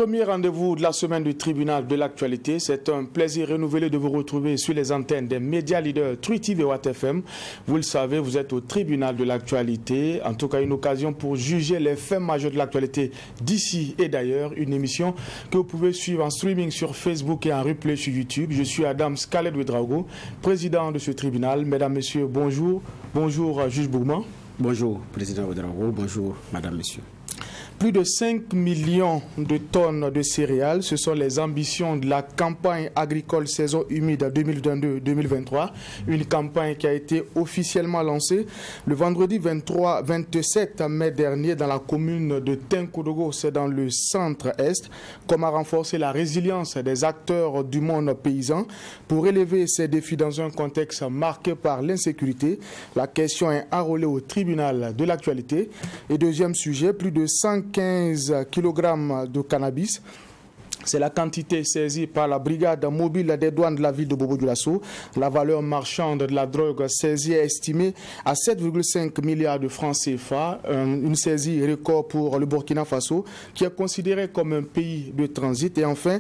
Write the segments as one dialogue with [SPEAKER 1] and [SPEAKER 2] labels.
[SPEAKER 1] Premier rendez-vous de la semaine du tribunal de l'actualité. C'est un plaisir renouvelé de vous retrouver sur les antennes des médias leaders True TV et Watt FM. Vous le savez, vous êtes au tribunal de l'actualité. En tout cas, une occasion pour juger les faits majeurs de l'actualité d'ici et d'ailleurs. Une émission que vous pouvez suivre en streaming sur Facebook et en replay sur YouTube. Je suis Adam Scalet Ouedraogo, président de ce tribunal. Mesdames, Messieurs, bonjour. Bonjour, juge Bougman.
[SPEAKER 2] Bonjour, président Ouedraogo. Bonjour, madame, messieurs.
[SPEAKER 1] Plus de 5 millions de tonnes de céréales, ce sont les ambitions de la campagne agricole saison humide 2022-2023. Une campagne qui a été officiellement lancée le vendredi 27 mai dernier dans la commune de Tinkodogo, c'est dans le centre-est. Comment renforcer la résilience des acteurs du monde paysan pour élever ces défis dans un contexte marqué par l'insécurité. La question est enrôlée au tribunal de l'actualité. Et deuxième sujet, plus de 115 kg de cannabis. C'est la quantité saisie par la brigade mobile des douanes de la ville de Bobo-Dioulasso. La valeur marchande de la drogue saisie est estimée à 7,5 milliards de francs CFA, une saisie record pour le Burkina Faso, qui est considéré comme un pays de transit. Et enfin,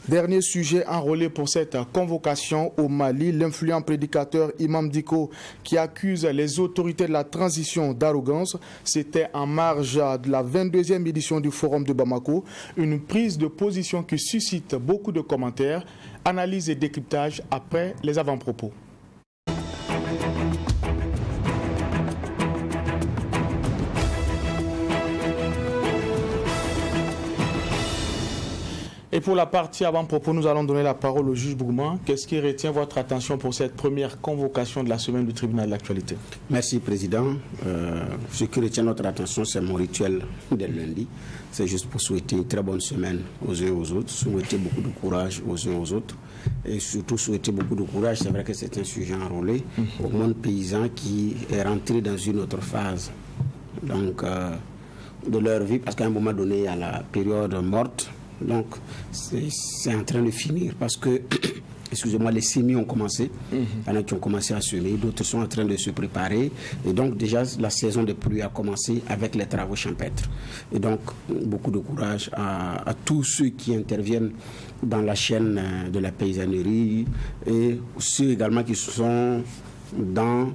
[SPEAKER 1] dernier sujet enrôlé pour cette convocation au Mali, l'influent prédicateur Imam Dicko qui accuse les autorités de la transition d'arrogance. C'était en marge de la 22e édition du Forum de Bamako, une prise de position qui suscite beaucoup de commentaires, analyse et décryptage après les avant-propos. Et pour la partie avant-propos, nous allons donner la parole au juge Bougman. Qu'est-ce qui retient votre attention pour cette première convocation de la semaine du tribunal de l'actualité?
[SPEAKER 2] Merci, président. Ce qui retient notre attention, c'est mon rituel dès lundi. C'est juste pour souhaiter une très bonne semaine aux uns et aux autres, souhaiter beaucoup de courage aux uns et aux autres, et surtout souhaiter beaucoup de courage. C'est vrai que c'est un sujet enrôlé au monde paysan qui est rentré dans une autre phase donc, de leur vie, parce qu'à un moment donné, il y a la période morte. Donc, c'est en train de finir parce que, excusez-moi, les semis ont commencé. Il y en a qui ont commencé à semer, d'autres sont en train de se préparer. Et donc, déjà, la saison des pluies a commencé avec les travaux champêtres. Et donc, beaucoup de courage à tous ceux qui interviennent dans la chaîne de la paysannerie et ceux également qui sont dans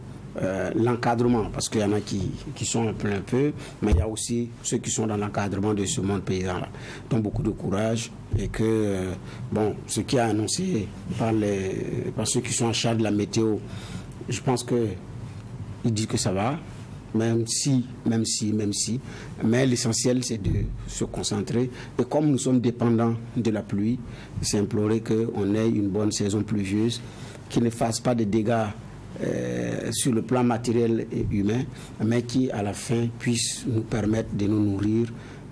[SPEAKER 2] l'encadrement, parce qu'il y en a qui sont un peu, mais il y a aussi ceux qui sont dans l'encadrement de ce monde paysan-là. Donc beaucoup de courage et que, bon, ce qui est annoncé par ceux qui sont en charge de la météo, je pense qu'ils disent que ça va, même si, mais l'essentiel c'est de se concentrer. Et comme nous sommes dépendants de la pluie, c'est implorer qu'on ait une bonne saison pluvieuse, qui ne fasse pas de dégâts sur le plan matériel et humain, mais qui à la fin puisse nous permettre de nous nourrir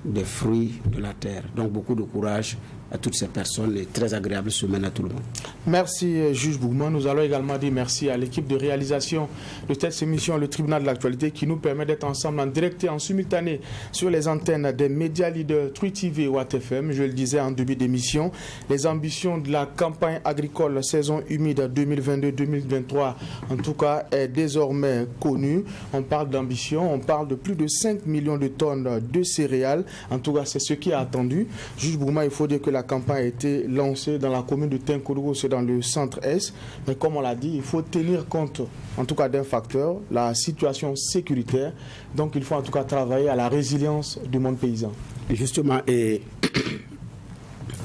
[SPEAKER 2] des fruits de la terre. Donc beaucoup de courage à toutes ces personnes et très agréable semaine à tout le monde.
[SPEAKER 1] Merci, juge Bougman. Nous allons également dire merci à l'équipe de réalisation de cette émission, le tribunal de l'actualité, qui nous permet d'être ensemble en direct et en simultané sur les antennes des médias leaders True TV et Watt FM. Je le disais en début d'émission, les ambitions de la campagne agricole saison humide 2022-2023, en tout cas, est désormais connue. On parle d'ambition, on parle de plus de 5 millions de tonnes de céréales. En tout cas, c'est ce qui est attendu. Juge Bougman, il faut dire que la campagne a été lancée dans la commune de Tinkodogo, c'est dans le centre-est. Mais comme on l'a dit, il faut tenir compte, en tout cas, d'un facteur, la situation sécuritaire. Donc, il faut en tout cas travailler à la résilience du monde paysan.
[SPEAKER 2] Justement, et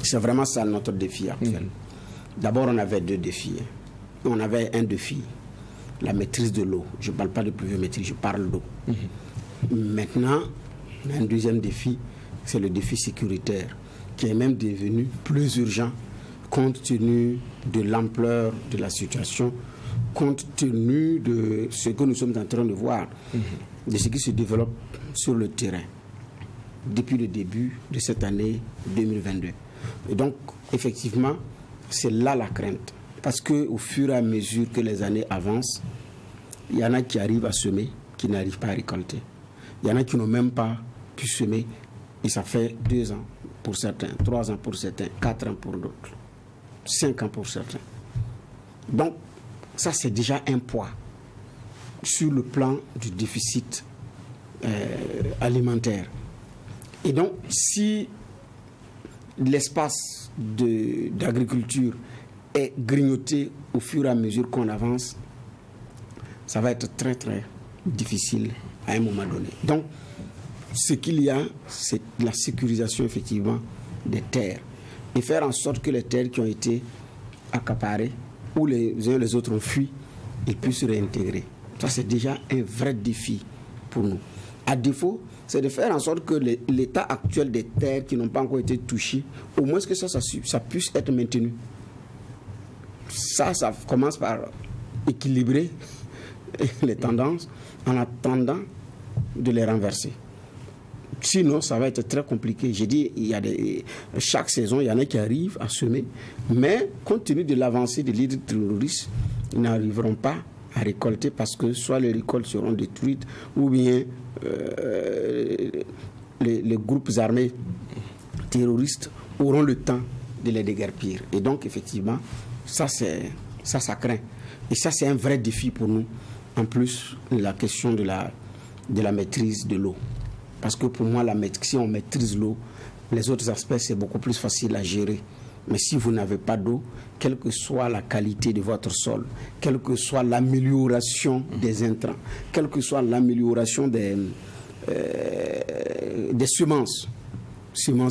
[SPEAKER 2] c'est vraiment ça notre défi actuel. D'abord, on avait deux défis. On avait un défi, la maîtrise de l'eau. Je ne parle pas de pluviométrie, je parle d'eau. Maintenant, un deuxième défi, c'est le défi sécuritaire, qui est même devenu plus urgent compte tenu de l'ampleur de la situation, compte tenu de ce que nous sommes en train de voir, de ce qui se développe sur le terrain depuis le début de cette année 2022. Et donc, effectivement, c'est là la crainte. Parce qu'au fur et à mesure que les années avancent, il y en a qui arrivent à semer, qui n'arrivent pas à récolter. Il y en a qui n'ont même pas pu semer, et ça fait 2 ans pour certains, 3 ans pour certains, 4 ans pour d'autres, 5 ans pour certains. Donc, ça c'est déjà un poids sur le plan du déficit alimentaire. Et donc, si l'espace d'agriculture est grignoté au fur et à mesure qu'on avance, ça va être très très difficile à un moment donné. Donc, ce qu'il y a, c'est la sécurisation effectivement des terres et faire en sorte que les terres qui ont été accaparées ou les uns et les autres ont fui, ils puissent se réintégrer. Ça, c'est déjà un vrai défi pour nous. À défaut, c'est de faire en sorte que l'état actuel des terres qui n'ont pas encore été touchées, au moins que ça puisse être maintenu. Ça commence par équilibrer les tendances en attendant de les renverser. Sinon, ça va être très compliqué. J'ai dit, chaque saison, il y en a qui arrivent à semer, mais compte tenu de l'avancée des leaders terroristes, ils n'arriveront pas à récolter parce que soit les récoltes seront détruites ou bien les groupes armés terroristes auront le temps de les déguerpir. Et donc, effectivement, ça craint. Et ça, c'est un vrai défi pour nous. En plus, la question de la maîtrise de l'eau. Parce que pour moi, si on maîtrise l'eau, les autres aspects, c'est beaucoup plus facile à gérer. Mais si vous n'avez pas d'eau, quelle que soit la qualité de votre sol, quelle que soit l'amélioration des intrants, quelle que soit l'amélioration des semences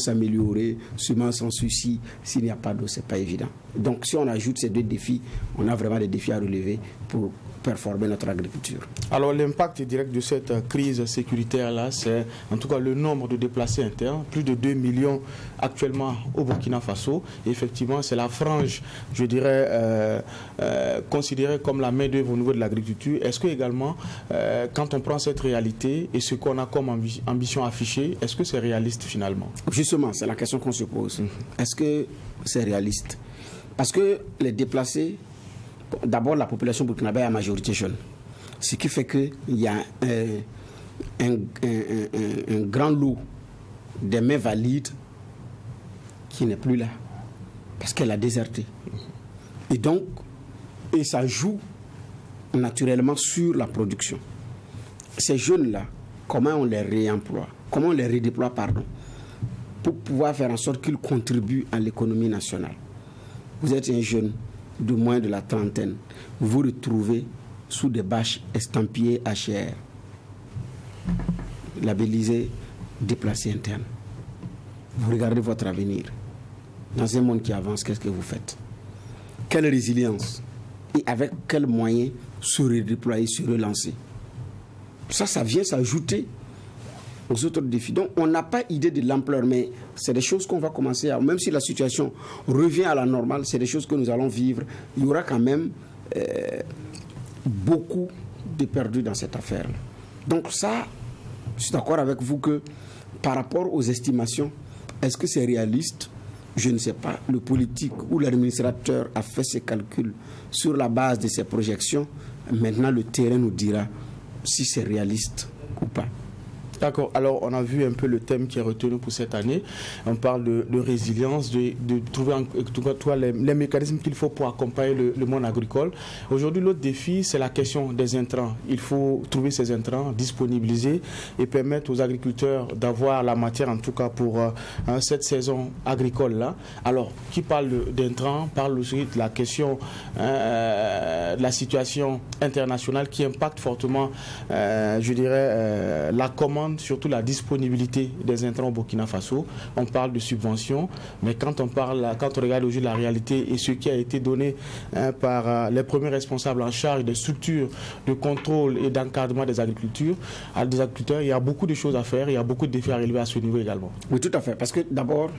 [SPEAKER 2] améliorées, semences sans souci, s'il n'y a pas d'eau, ce n'est pas évident. Donc si on ajoute ces deux défis, on a vraiment des défis à relever pour performer notre agriculture.
[SPEAKER 1] Alors l'impact direct de cette crise sécuritaire-là, c'est en tout cas le nombre de déplacés internes, plus de 2 millions actuellement au Burkina Faso. Et effectivement, c'est la frange, je dirais, considérée comme la main-d'œuvre au niveau de l'agriculture. Est-ce que également, quand on prend cette réalité et ce qu'on a comme ambition affichée, est-ce que c'est réaliste finalement?
[SPEAKER 2] Justement, c'est la question qu'on se pose. Est-ce que c'est réaliste? Parce que les déplacés, d'abord, la population burkinabé est à majorité jeune. Ce qui fait qu'il y a un grand lot des mains valides qui n'est plus là. Parce qu'elle a déserté. Et donc, ça joue naturellement sur la production. Ces jeunes-là, comment on les réemploie? Comment on les redéploie, pour pouvoir faire en sorte qu'ils contribuent à l'économie nationale. Vous êtes un jeune de moins de la trentaine, vous vous retrouvez sous des bâches estampillées HR, labellisées déplacés internes. Vous regardez votre avenir. Dans un monde qui avance, qu'est-ce que vous faites? Quelle résilience? Et avec quels moyens se redéployer, se relancer? Ça vient s'ajouter aux autres défis. Donc, on n'a pas idée de l'ampleur, mais c'est des choses qu'on va commencer à... Même si la situation revient à la normale, c'est des choses que nous allons vivre. Il y aura quand même beaucoup de perdus dans cette affaire. Donc ça, je suis d'accord avec vous que par rapport aux estimations, est-ce que c'est réaliste? Je ne sais pas. Le politique ou l'administrateur a fait ses calculs sur la base de ses projections. Maintenant, le terrain nous dira si c'est réaliste ou pas.
[SPEAKER 1] D'accord. Alors, on a vu un peu le thème qui est retenu pour cette année. On parle de résilience, de trouver en tout cas les mécanismes qu'il faut pour accompagner le monde agricole. Aujourd'hui, l'autre défi, c'est la question des intrants. Il faut trouver ces intrants, disponibiliser et permettre aux agriculteurs d'avoir la matière, en tout cas pour cette saison agricole-là. Alors, qui parle d'intrants parle aussi de la question de la situation internationale qui impacte fortement, je dirais, la commande, surtout la disponibilité des intrants au Burkina Faso. On parle de subventions, mais quand on regarde aujourd'hui la réalité et ce qui a été donné par les premiers responsables en charge des structures de contrôle et d'encadrement des agriculteurs, il y a beaucoup de choses à faire, il y a beaucoup de défis à relever à ce niveau également.
[SPEAKER 2] Oui, tout à fait, parce que d'abord,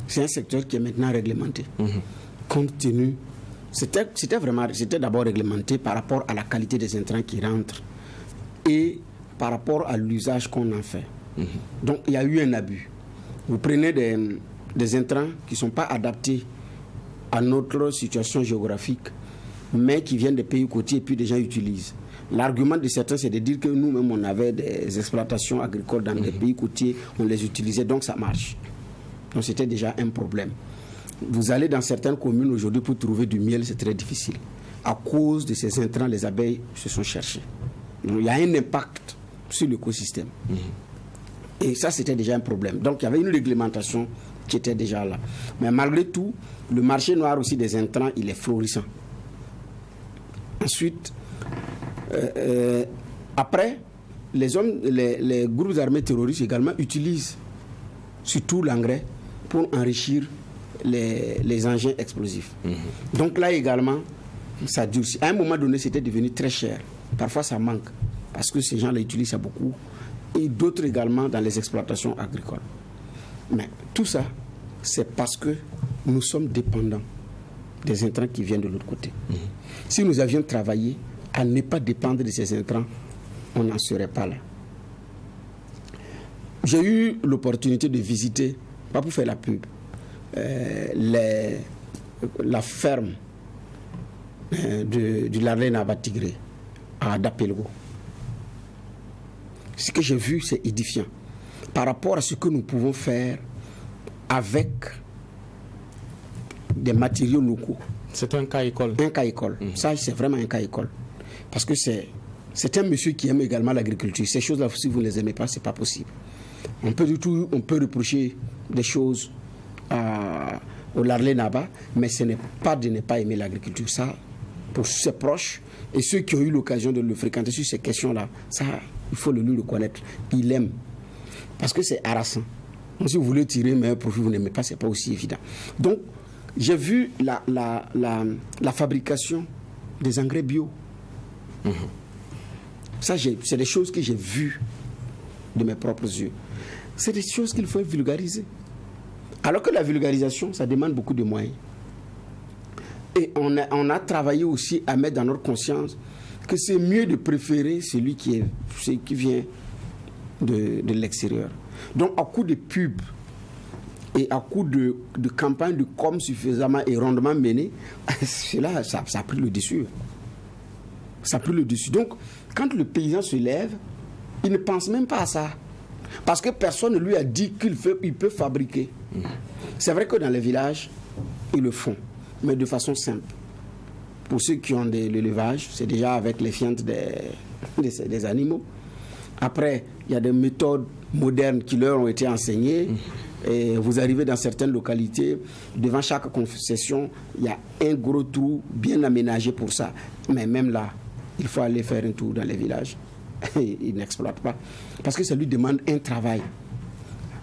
[SPEAKER 2] c'est un secteur qui est maintenant réglementé. Compte tenu, c'était d'abord réglementé par rapport à la qualité des intrants qui rentrent et par rapport à l'usage qu'on en fait. Donc, il y a eu un abus. Vous prenez des intrants qui ne sont pas adaptés à notre situation géographique, mais qui viennent des pays côtiers et puis des gens utilisent. L'argument de certains, c'est de dire que nous-mêmes, on avait des exploitations agricoles dans des pays côtiers, on les utilisait, donc ça marche. Donc, c'était déjà un problème. Vous allez dans certaines communes aujourd'hui pour trouver du miel, c'est très difficile. À cause de ces intrants, les abeilles se sont cherchées. Donc, il y a un impact sur l'écosystème. Et ça, c'était déjà un problème. Donc, il y avait une réglementation qui étaient déjà là. Mais malgré tout, le marché noir aussi des intrants, il est florissant. Ensuite, après, les groupes armés terroristes également utilisent surtout l'engrais pour enrichir les engins explosifs. Donc là également, ça durcit. À un moment donné, c'était devenu très cher. Parfois, ça manque parce que ces gens l'utilisent beaucoup. Et d'autres également dans les exploitations agricoles. Mais tout ça, c'est parce que nous sommes dépendants des intrants qui viennent de l'autre côté. Si nous avions travaillé à ne pas dépendre de ces intrants, on n'en serait pas là. J'ai eu l'opportunité de visiter, pas pour faire la pub, la ferme du Larlé Naba Tigré à Dapelgo. Ce que j'ai vu, c'est édifiant par rapport à ce que nous pouvons faire avec des matériaux locaux.
[SPEAKER 1] C'est un cas école.
[SPEAKER 2] Un cas école. Ça, c'est vraiment un cas école. Parce que c'est un monsieur qui aime également l'agriculture. Ces choses-là, si vous ne les aimez pas, ce n'est pas possible. On peut reprocher des choses au Larlé Naba, mais ce n'est pas de ne pas aimer l'agriculture. Ça, pour ses proches et ceux qui ont eu l'occasion de le fréquenter sur ces questions-là, ça, il faut lui le connaître. Il aime. Parce que c'est harassant. Donc, si vous voulez tirer meilleur profit, vous n'aimez pas, ce n'est pas aussi évident. Donc, j'ai vu la fabrication des engrais bio. Ça, c'est des choses que j'ai vues de mes propres yeux. C'est des choses qu'il faut vulgariser. Alors que la vulgarisation, ça demande beaucoup de moyens. Et on a travaillé aussi à mettre dans notre conscience que c'est mieux de préférer celui qui vient de l'extérieur. Donc, à coup de pub et à coup de campagne de com suffisamment et rondement menée, cela, ça a pris le dessus. Ça a pris le dessus. Donc, quand le paysan se lève, il ne pense même pas à ça. Parce que personne ne lui a dit qu'il peut fabriquer. C'est vrai que dans les villages, ils le font, mais de façon simple. Pour ceux qui ont de l'élevage, c'est déjà avec les fientes des animaux. Après, il y a des méthodes modernes qui leur ont été enseignées. Et vous arrivez dans certaines localités, devant chaque concession, il y a un gros trou bien aménagé pour ça. Mais même là, il faut aller faire un tour dans les villages. Il n'exploite pas. Parce que ça lui demande un travail.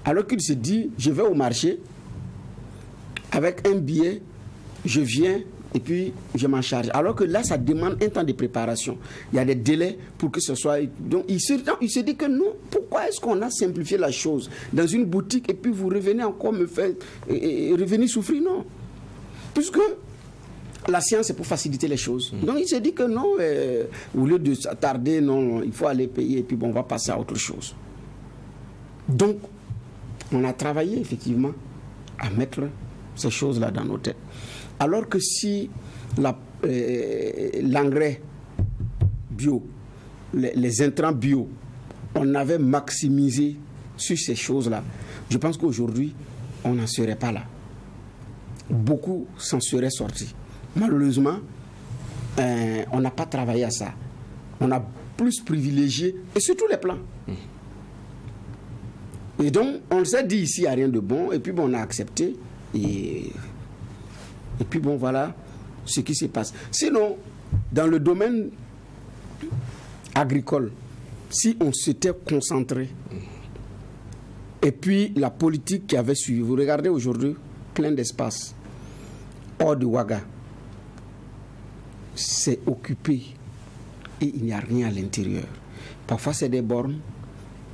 [SPEAKER 2] Alors qu'il se dit, je vais au marché, avec un billet, je viens et puis je m'en charge. Alors que là, ça demande un temps de préparation. Il y a des délais pour que ce soit... Donc, il se dit que non, pourquoi est-ce qu'on a simplifié la chose dans une boutique et puis vous revenez encore me faire... et revenir souffrir? Non. Puisque la science, c'est pour faciliter les choses. Donc, il se dit que non, au lieu de s'attarder, non, il faut aller payer et puis bon, on va passer à autre chose. Donc, on a travaillé effectivement à mettre ces choses-là dans nos têtes. Alors que si l'engrais bio, les intrants bio, on avait maximisé sur ces choses-là, je pense qu'aujourd'hui, on n'en serait pas là. Beaucoup s'en seraient sortis. Malheureusement, on n'a pas travaillé à ça. On a plus privilégié, et sur tous les plans. Et donc, on s'est dit ici, il n'y a rien de bon, et puis bon, on a accepté, et puis bon, voilà ce qui se passe. Sinon, dans le domaine agricole, si on s'était concentré, et puis la politique qui avait suivi, vous regardez aujourd'hui, plein d'espace, hors de Ouaga, c'est occupé, et il n'y a rien à l'intérieur. Parfois, c'est des bornes,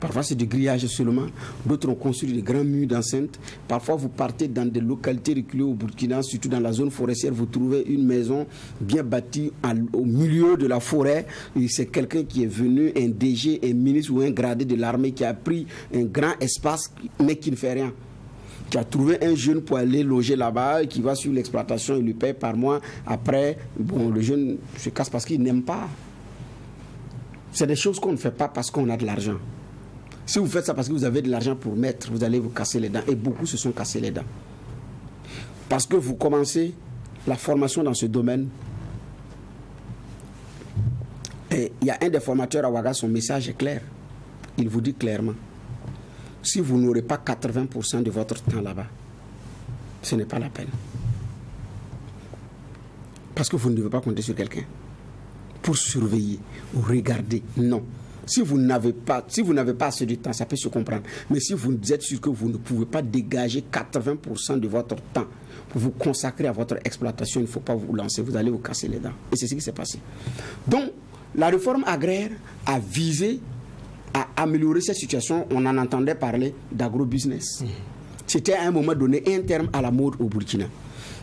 [SPEAKER 2] parfois c'est du grillage seulement, d'autres ont construit de grands murs d'enceinte. Parfois vous partez dans des localités reculées au Burkina, surtout dans la zone forestière, vous trouvez une maison bien bâtie au milieu de la forêt. Et c'est quelqu'un qui est venu, un DG, un ministre ou un gradé de l'armée qui a pris un grand espace mais qui ne fait rien. Qui a trouvé un jeune pour aller loger là-bas, qui va sur l'exploitation, il lui paye par mois. Après, bon, le jeune se casse parce qu'il n'aime pas. C'est des choses qu'on ne fait pas parce qu'on a de l'argent. Si vous faites ça parce que vous avez de l'argent pour mettre, vous allez vous casser les dents. Et beaucoup se sont cassés les dents. Parce que vous commencez la formation dans ce domaine. Et il y a un des formateurs à Ouaga, son message est clair. Il vous dit clairement, si vous n'aurez pas 80% de votre temps là-bas, ce n'est pas la peine. Parce que vous ne devez pas compter sur quelqu'un pour surveiller ou regarder. Non. Si vous n'avez pas assez de temps, ça peut se comprendre. Mais si vous êtes sûr que vous ne pouvez pas dégager 80% de votre temps pour vous consacrer à votre exploitation, il ne faut pas vous lancer, vous allez vous casser les dents. Et c'est ce qui s'est passé. Donc, la réforme agraire a visé à améliorer cette situation. On en entendait parler d'agro-business. C'était à un moment donné un terme à la mode au Burkina.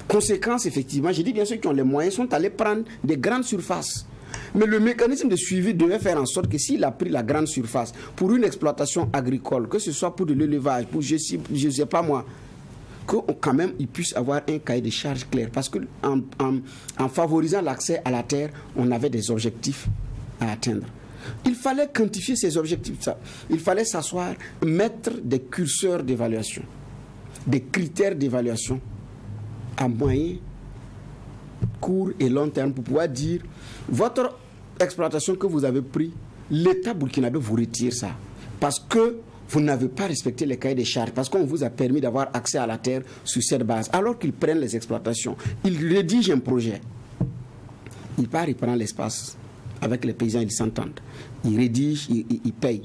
[SPEAKER 2] Conséquence, effectivement, j'ai dit bien ceux qui ont les moyens sont allés prendre des grandes surfaces. Mais le mécanisme de suivi devait faire en sorte que s'il a pris la grande surface pour une exploitation agricole, que ce soit pour de l'élevage, pour je sais pas moi, que quand même il puisse avoir un cahier de charges clair. Parce qu'en favorisant l'accès à la terre, on avait des objectifs à atteindre. Il fallait quantifier ces objectifs. Il fallait s'asseoir, mettre des curseurs d'évaluation, des critères d'évaluation à moyen, court et long terme pour pouvoir dire votre exploitation que vous avez pris, l'État burkinabé vous retire ça parce que vous n'avez pas respecté les cahiers des charges, parce qu'on vous a permis d'avoir accès à la terre sur cette base. Alors qu'ils prennent les exploitations, ils rédigent un projet, ils partent, ils prennent l'espace avec les paysans, ils s'entendent, ils rédigent, ils payent.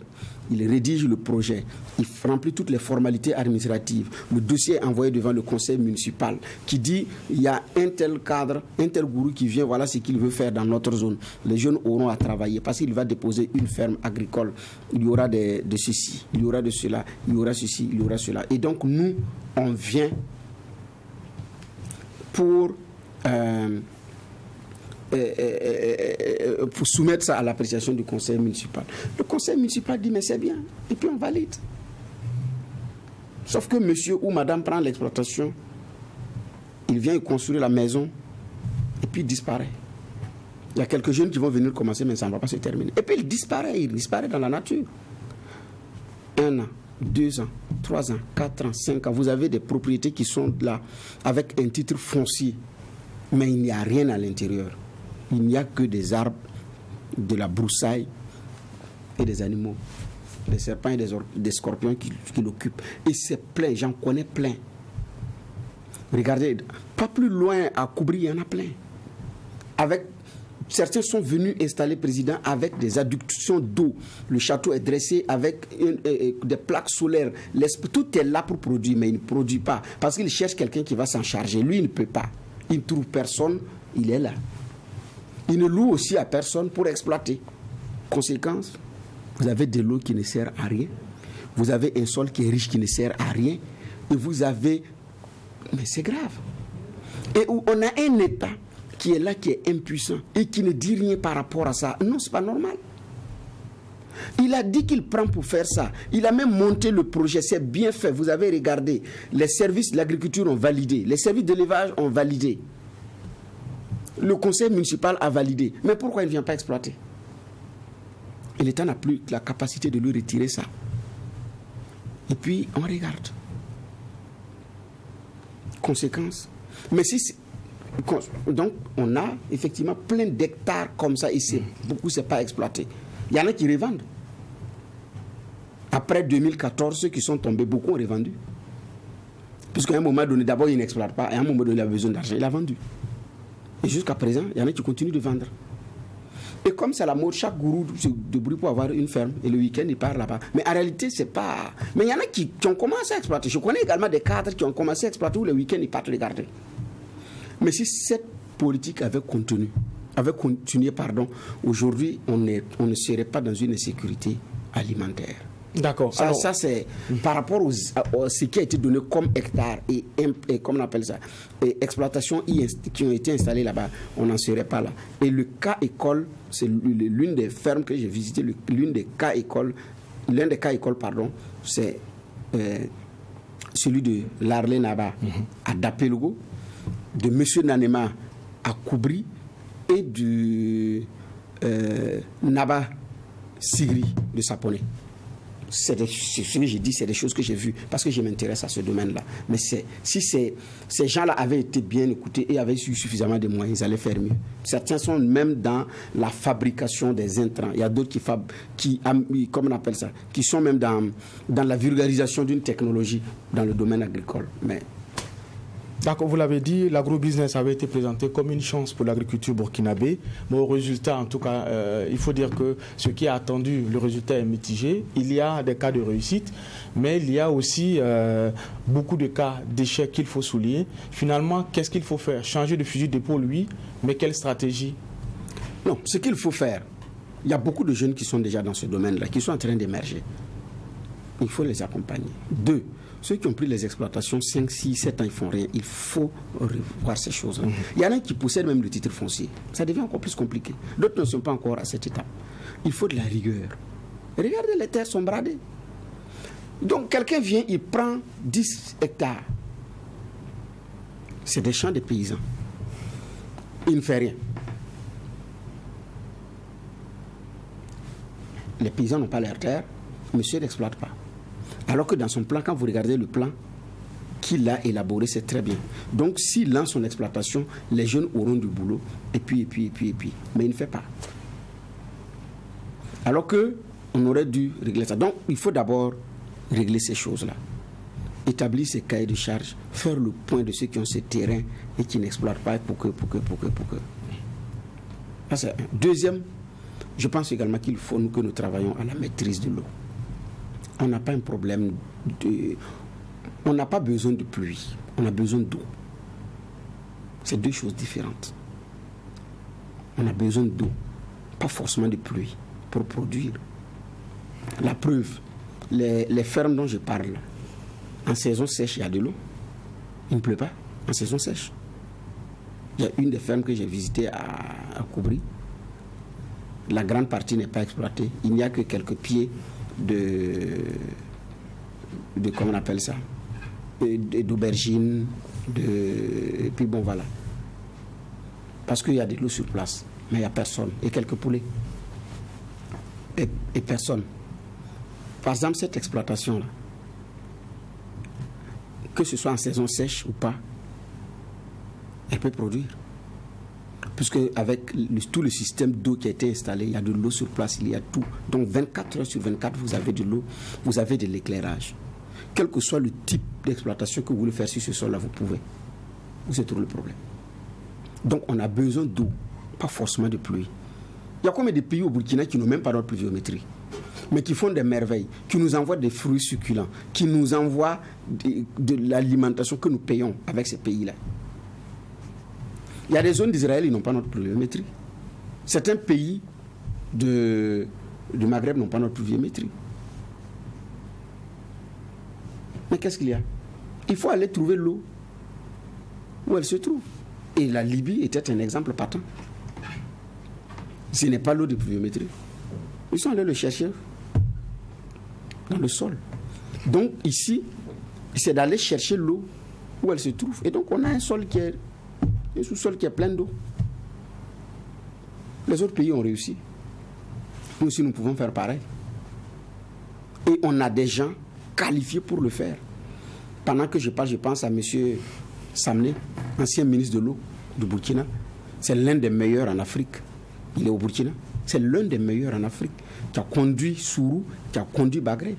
[SPEAKER 2] Il rédige le projet, il remplit toutes les formalités administratives. Le dossier est envoyé devant le conseil municipal qui dit il y a un tel cadre, un tel gourou qui vient, voilà ce qu'il veut faire dans notre zone. Les jeunes auront à travailler parce qu'il va déposer une ferme agricole. Il y aura de ceci, il y aura de cela, il y aura ceci, il y aura cela. Et donc nous, on vient pour soumettre ça à l'appréciation du conseil municipal. Le conseil municipal dit mais c'est bien, et puis on valide. Sauf que monsieur ou madame prend l'exploitation, il vient construire la maison, et puis il disparaît. Il y a quelques jeunes qui vont venir commencer, mais ça ne va pas se terminer. Et puis il disparaît dans la nature. 1 an, 2 ans, 3 ans, 4 ans, 5 ans, vous avez des propriétés qui sont là, avec un titre foncier, mais il n'y a rien à l'intérieur. Il n'y a que des arbres, de la broussaille et des animaux. Des serpents et des scorpions qui l'occupent. Et c'est plein, j'en connais plein. Regardez, pas plus loin à Koubri, il y en a plein. Certains sont venus installer président avec des adductions d'eau. Le château est dressé avec des plaques solaires. Tout est là pour produire, mais il ne produit pas. Parce qu'il cherche quelqu'un qui va s'en charger. Lui, il ne peut pas. Il ne trouve personne, il est là. Il ne loue aussi à personne pour exploiter. Conséquence, vous avez de l'eau qui ne sert à rien. Vous avez un sol qui est riche qui ne sert à rien. Et vous avez... Mais c'est grave. Et où on a un État qui est là, qui est impuissant et qui ne dit rien par rapport à ça. Non, c'est pas normal. Il a dit qu'il prend pour faire ça. Il a même monté le projet. C'est bien fait. Vous avez regardé. Les services de l'agriculture ont validé. Les services d'élevage ont validé. Le conseil municipal a validé. Mais pourquoi il ne vient pas exploiter? Et l'État n'a plus la capacité de lui retirer ça. Et puis, on regarde. Conséquence. Mais si... Donc, on a effectivement plein d'hectares comme ça. Et beaucoup, ce n'est pas exploité. Il y en a qui revendent. Après 2014, ceux qui sont tombés, beaucoup ont revendu. Puisqu'à un moment donné, d'abord, il n'exploite pas. Et à un moment donné, il a besoin d'argent. Il a vendu. Et jusqu'à présent, il y en a qui continuent de vendre. Et comme c'est la mode, chaque gourou se débrouille pour avoir une ferme. Et le week-end, il part là-bas. Mais en réalité, c'est pas... Mais il y en a qui ont commencé à exploiter. Je connais également des cadres qui ont commencé à exploiter où le week-end, ils partent regarder. Mais si cette politique avait continué, aujourd'hui, on ne serait pas dans une insécurité alimentaire.
[SPEAKER 1] D'accord.
[SPEAKER 2] Ça c'est par rapport à ce qui a été donné comme hectare et comment on appelle ça, et exploitation qui ont été installées là-bas, on n'en serait pas là. Et le cas école, c'est l'une des fermes que j'ai visitées, l'un des cas école, c'est celui de Larlé Naba à Dapelogo, de Monsieur Nanema à Koubri et du Naba Sigri de Saponé. Ce que j'ai dit, c'est des choses que j'ai vues parce que je m'intéresse à ce domaine-là. Mais si ces gens-là avaient été bien écoutés et avaient eu suffisamment de moyens, ils allaient faire mieux. Certains sont même dans la fabrication des intrants. Il y a d'autres comment on appelle ça, qui sont même dans la vulgarisation d'une technologie dans le domaine agricole. Mais
[SPEAKER 1] D'accord, vous l'avez dit, l'agrobusiness avait été présenté comme une chance pour l'agriculture burkinabé. Mais au résultat, en tout cas, il faut dire que ce qui est attendu, le résultat est mitigé. Il y a des cas de réussite, mais il y a aussi beaucoup de cas d'échecs qu'il faut souligner. Finalement, qu'est-ce qu'il faut faire? Changer de fusil d'épaule, oui, mais quelle stratégie?
[SPEAKER 2] Non, ce qu'il faut faire, il y a beaucoup de jeunes qui sont déjà dans ce domaine-là, qui sont en train d'émerger. Il faut les accompagner. 2, ceux qui ont pris les exploitations 5, 6, 7 ans, ils ne font rien. Il faut revoir ces choses-là. Il y en a qui possèdent même le titre foncier. Ça devient encore plus compliqué. D'autres ne sont pas encore à cette étape. Il faut de la rigueur. Regardez, les terres sont bradées. Donc, quelqu'un vient, il prend 10 hectares. C'est des champs de paysans. Il ne fait rien. Les paysans n'ont pas leur terre. Monsieur n'exploite pas. Alors que dans son plan, quand vous regardez le plan qu'il a élaboré, c'est très bien. Donc, s'il lance son exploitation, les jeunes auront du boulot, et puis. Mais il ne fait pas. Alors qu'on aurait dû régler ça. Donc, il faut d'abord régler ces choses-là. Établir ces cahiers de charges, faire le point de ceux qui ont ce terrain et qui n'exploitent pas pour que. Ça, c'est un. Deuxième, je pense également qu'il faut que nous travaillions à la maîtrise de l'eau. On n'a pas un problème de... On n'a pas besoin de pluie, on a besoin d'eau. C'est deux choses différentes. On a besoin d'eau, pas forcément de pluie, pour produire. La preuve, les fermes dont je parle, en saison sèche, il y a de l'eau. Il ne pleut pas en saison sèche. Il y a une des fermes que j'ai visitées à Koubri. La grande partie n'est pas exploitée. Il n'y a que quelques pieds de comment on appelle ça, d'aubergines, et puis bon voilà. Parce qu'il y a de l'eau sur place, mais il n'y a personne. Et quelques poulets. Et personne. Par exemple, cette exploitation-là, que ce soit en saison sèche ou pas, elle peut produire. Puisque avec tout le système d'eau qui a été installé, il y a de l'eau sur place, il y a tout. Donc 24 heures sur 24, vous avez de l'eau, vous avez de l'éclairage. Quel que soit le type d'exploitation que vous voulez faire sur ce sol-là, vous pouvez. Vous êtes tout le problème. Donc on a besoin d'eau, pas forcément de pluie. Il y a combien de pays au Burkina qui n'ont même pas notre pluviométrie, mais qui font des merveilles, qui nous envoient des fruits succulents, qui nous envoient de l'alimentation que nous payons avec ces pays-là. Il y a des zones d'Israël, ils n'ont pas notre pluviométrie. Certains pays du Maghreb n'ont pas notre pluviométrie. Mais qu'est-ce qu'il y a? Il faut aller trouver l'eau où elle se trouve. Et la Libye était un exemple patent. Ce n'est pas l'eau de pluviométrie. Ils sont allés le chercher dans le sol. Donc ici, c'est d'aller chercher l'eau où elle se trouve. Et donc on a un sol qui est... un sous-sol qui est plein d'eau. Les autres pays ont réussi. Nous aussi, nous pouvons faire pareil. Et on a des gens qualifiés pour le faire. Pendant que je parle, je pense à M. Samné, ancien ministre de l'eau du Burkina. C'est l'un des meilleurs en Afrique. Il est au Burkina. C'est l'un des meilleurs en Afrique. Qui a conduit Sourou, qui a conduit Bagré.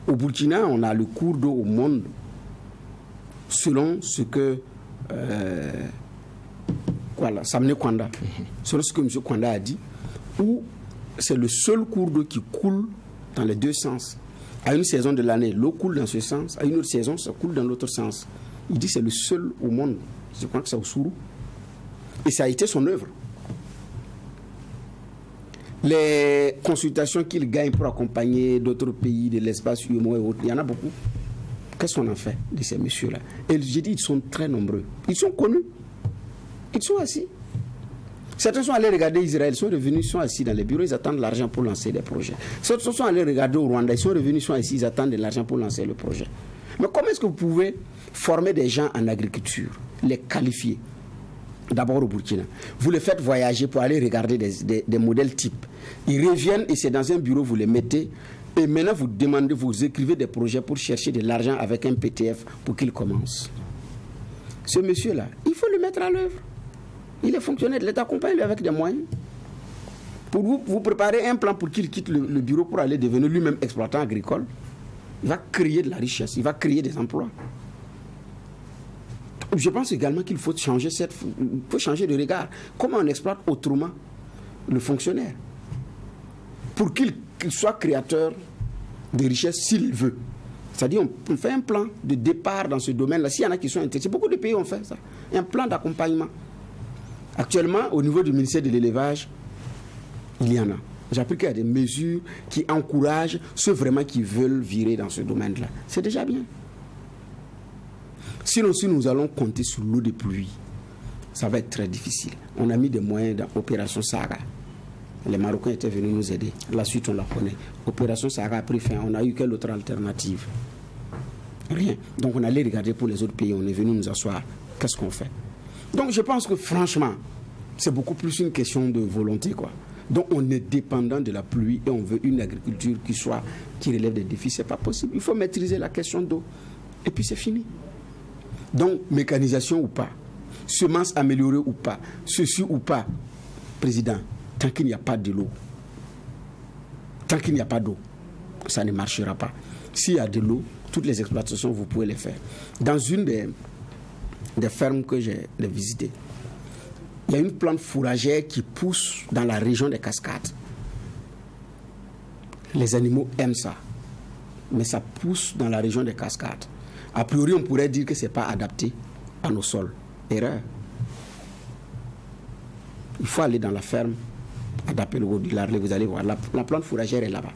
[SPEAKER 2] Au Burkina, on a le cours d'eau au monde selon ce que Samné Kwanda, selon ce que M. Kwanda a dit, où c'est le seul cours d'eau qui coule dans les deux sens. À une saison de l'année, l'eau coule dans ce sens, à une autre saison, ça coule dans l'autre sens. Il dit que c'est le seul au monde. Je crois que c'est au Sourou. Et ça a été son œuvre. Les consultations qu'il gagne pour accompagner d'autres pays de l'espace UMO et autres, il y en a beaucoup. Qu'est-ce qu'on en fait de ces messieurs-là? Et j'ai dit, ils sont très nombreux. Ils sont connus. Ils sont assis. Certains sont allés regarder Israël, ils sont revenus, ils sont assis dans les bureaux, ils attendent l'argent pour lancer des projets. Certains sont allés regarder au Rwanda, ils sont revenus, ils sont assis, ils attendent de l'argent pour lancer le projet. Mais comment est-ce que vous pouvez former des gens en agriculture, les qualifier? D'abord au Burkina. Vous les faites voyager pour aller regarder des modèles types. Ils reviennent et c'est dans un bureau, vous les mettez. Et maintenant, vous demandez, vous écrivez des projets pour chercher de l'argent avec un PTF pour qu'il commence. Ce monsieur-là, il faut le mettre à l'œuvre. Il est fonctionnaire de l'État, accompagnez-le avec des moyens. Pour vous préparer un plan pour qu'il quitte le bureau pour aller devenir lui-même exploitant agricole. Il va créer de la richesse, il va créer des emplois. Je pense également qu'il faut changer de regard. Comment on exploite autrement le fonctionnaire pour qu'il soit créateur de richesses s'il veut. C'est-à-dire on fait un plan de départ dans ce domaine-là. S'il y en a qui sont intéressés, beaucoup de pays ont fait ça. Un plan d'accompagnement. Actuellement, au niveau du ministère de l'élevage, il y en a. J'ai appris qu'il y a des mesures qui encouragent ceux vraiment qui veulent virer dans ce domaine-là. C'est déjà bien. Sinon, si nous allons compter sur l'eau de pluie, ça va être très difficile. On a mis des moyens dans l'opération Sahara. Les Marocains étaient venus nous aider. La suite, on la connaît. Opération Sahara a pris fin. On a eu quelle autre alternative? Rien. Donc, on allait regarder pour les autres pays. On est venu nous asseoir. Qu'est-ce qu'on fait? Donc, je pense que franchement, c'est beaucoup plus une question de volonté, quoi. Donc, on est dépendant de la pluie et on veut une agriculture qui relève des défis. Ce n'est pas possible. Il faut maîtriser la question d'eau. Et puis, c'est fini. Donc, mécanisation ou pas, semences améliorées ou pas, ceci ou pas, président, tant qu'il n'y a pas de l'eau, tant qu'il n'y a pas d'eau, ça ne marchera pas. S'il y a de l'eau, toutes les exploitations, vous pouvez les faire. Dans une des fermes que j'ai visitées, il y a une plante fourragère qui pousse dans la région des cascades. Les animaux aiment ça, mais ça pousse dans la région des cascades. A priori, on pourrait dire que ce n'est pas adapté à nos sols. Erreur. Il faut aller dans la ferme, adapter le haut du larlet, vous allez voir. La plante fourragère est là-bas.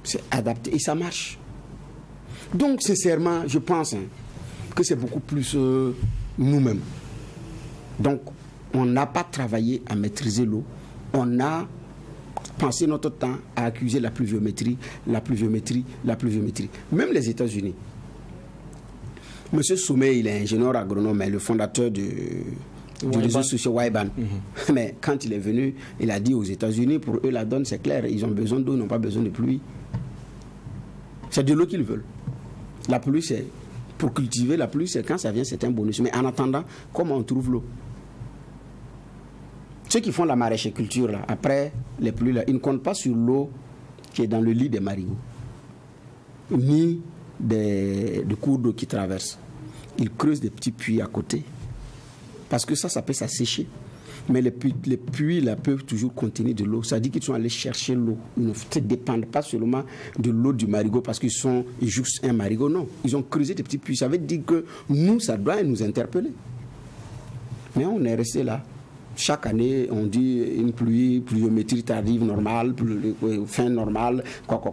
[SPEAKER 2] C'est adapté et ça marche. Donc, sincèrement, je pense que c'est beaucoup plus nous-mêmes. Donc, on n'a pas travaillé à maîtriser l'eau. On a passé notre temps à accuser la pluviométrie. Même les États-Unis. Monsieur Sommet, il est ingénieur agronome, le fondateur du réseau social Waiban. Mais quand il est venu, il a dit aux États-Unis, pour eux, la donne, c'est clair. Ils ont besoin d'eau, ils n'ont pas besoin de pluie. C'est de l'eau qu'ils veulent. La pluie, c'est... Pour cultiver la pluie, c'est quand ça vient, c'est un bonus. Mais en attendant, comment on trouve l'eau? Ceux qui font la maraîchiculture, là, après les pluies, là, ils ne comptent pas sur l'eau qui est dans le lit des marigots, ni des cours d'eau qui traversent. Ils creusent des petits puits à côté, parce que ça peut s'assécher. Mais les puits là, peuvent toujours contenir de l'eau. Ça dit qu'ils sont allés chercher l'eau. Ils ne dépendent pas seulement de l'eau du marigot parce qu'ils jouent un marigot. Non, ils ont creusé des petits puits. Ça veut dire que nous, ça doit nous interpeller. Mais on est resté là. Chaque année, on dit une pluviométrie tardive normale, fin normale,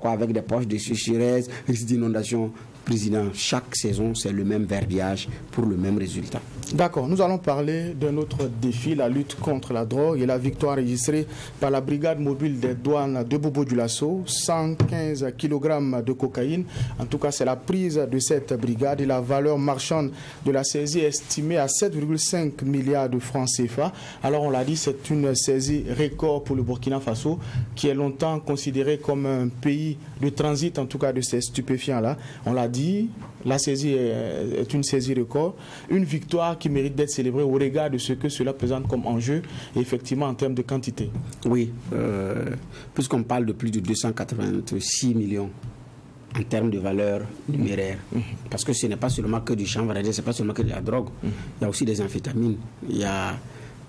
[SPEAKER 2] avec des poches de sécheresse, risque d'inondation. Président, chaque saison, c'est le même verbiage pour le même résultat.
[SPEAKER 1] D'accord, nous allons parler d'un autre défi, la lutte contre la drogue et la victoire enregistrée par la brigade mobile des douanes de Bobo-Dioulasso, 115 kg de cocaïne. En tout cas, c'est la prise de cette brigade et la valeur marchande de la saisie est estimée à 7,5 milliards de francs CFA. Alors, on l'a dit, c'est une saisie record pour le Burkina Faso, qui est longtemps considéré comme un pays de transit, en tout cas de ces stupéfiants-là. On l'a dit, la saisie est une saisie record, une victoire qui mérite d'être célébrée au regard de ce que cela présente comme enjeu, et effectivement en termes de quantité.
[SPEAKER 2] Oui, puisqu'on parle de plus de 286 millions en termes de valeur numéraire, parce que ce n'est pas seulement que du chanvre, ce n'est pas seulement que de la drogue, il y a aussi des amphétamines, il y a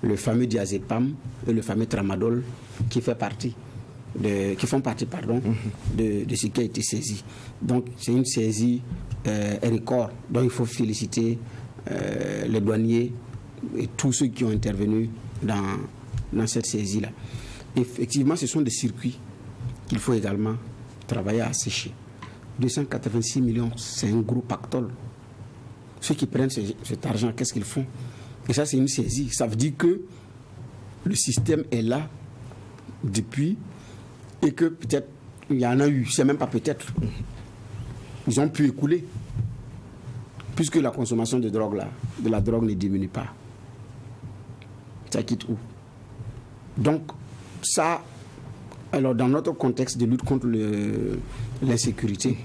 [SPEAKER 2] le fameux diazépam et le fameux tramadol qui font partie de ce qui a été saisi. Donc c'est une saisie record. Donc il faut féliciter les douaniers et tous ceux qui ont intervenu dans cette saisie-là. Effectivement, ce sont des circuits qu'il faut également travailler à assécher. 286 millions, c'est un gros pactole. Ceux qui prennent cet argent, qu'est-ce qu'ils font? Et ça, c'est une saisie. Ça veut dire que le système est là depuis et que peut-être il y en a eu, c'est même pas peut-être. Ils ont pu écouler. Puisque la consommation de la drogue ne diminue pas. Ça quitte où? Donc, ça, alors dans notre contexte de lutte contre l'insécurité,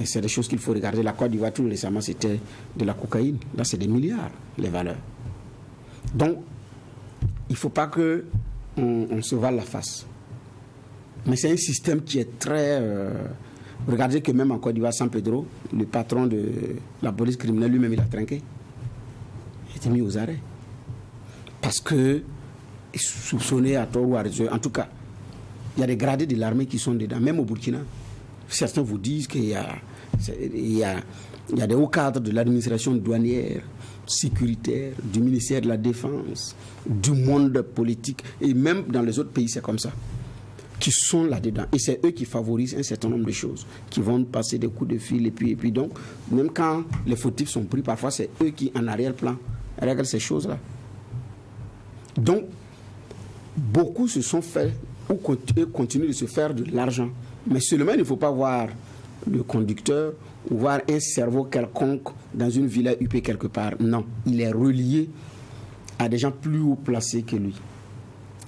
[SPEAKER 2] c'est des choses qu'il faut regarder. La Côte d'Ivoire, tout récemment, c'était de la cocaïne. Là, c'est des milliards, les valeurs. Donc, il ne faut pas qu'on se voile la face. Mais c'est un système qui est très... regardez que même en Côte d'Ivoire, San Pedro, le patron de la police criminelle lui-même, il a trinqué. été mis aux arrêts. Parce que, soupçonnés à tort ou à raison, en tout cas, il y a des gradés de l'armée qui sont dedans, même au Burkina. Certains vous disent qu'il y a des hauts cadres de l'administration douanière, sécuritaire, du ministère de la Défense, du monde politique, et même dans les autres pays, c'est comme ça, qui sont là-dedans. Et c'est eux qui favorisent un certain nombre de choses, qui vont passer des coups de fil, et puis donc, même quand les fautifs sont pris, parfois c'est eux qui, en arrière-plan, règlent ces choses-là. Donc, beaucoup se sont fait, ou continuent de se faire de l'argent. Mais seulement, il ne faut pas voir le conducteur ou voir un cerveau quelconque dans une villa UP quelque part. Non, il est relié à des gens plus haut placés que lui.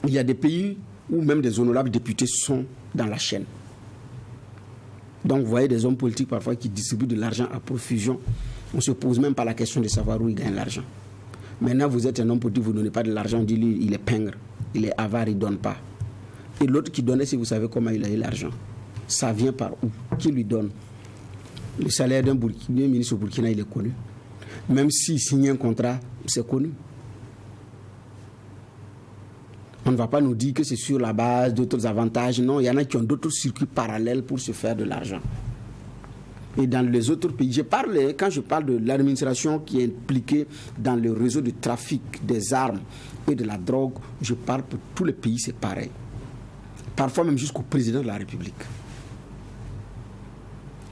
[SPEAKER 2] Il y a des pays où même des honorables députés sont dans la chaîne. Donc, vous voyez des hommes politiques parfois qui distribuent de l'argent à profusion. On ne se pose même pas la question de savoir où ils gagnent l'argent. Maintenant, vous êtes un homme politique, vous ne donnez pas de l'argent, on dit lui, il est pingre, il est avare, il ne donne pas. Et l'autre qui donnait, si vous savez comment il a eu l'argent, ça vient par où? Qui lui donne? Le salaire d'un ministre au Burkina, il est connu. Même s'il signe un contrat, c'est connu. On ne va pas nous dire que c'est sur la base d'autres avantages. Non, il y en a qui ont d'autres circuits parallèles pour se faire de l'argent. Et dans les autres pays, quand je parle de l'administration qui est impliquée dans le réseau de trafic des armes et de la drogue, je parle pour tous les pays, c'est pareil. Parfois même jusqu'au président de la République.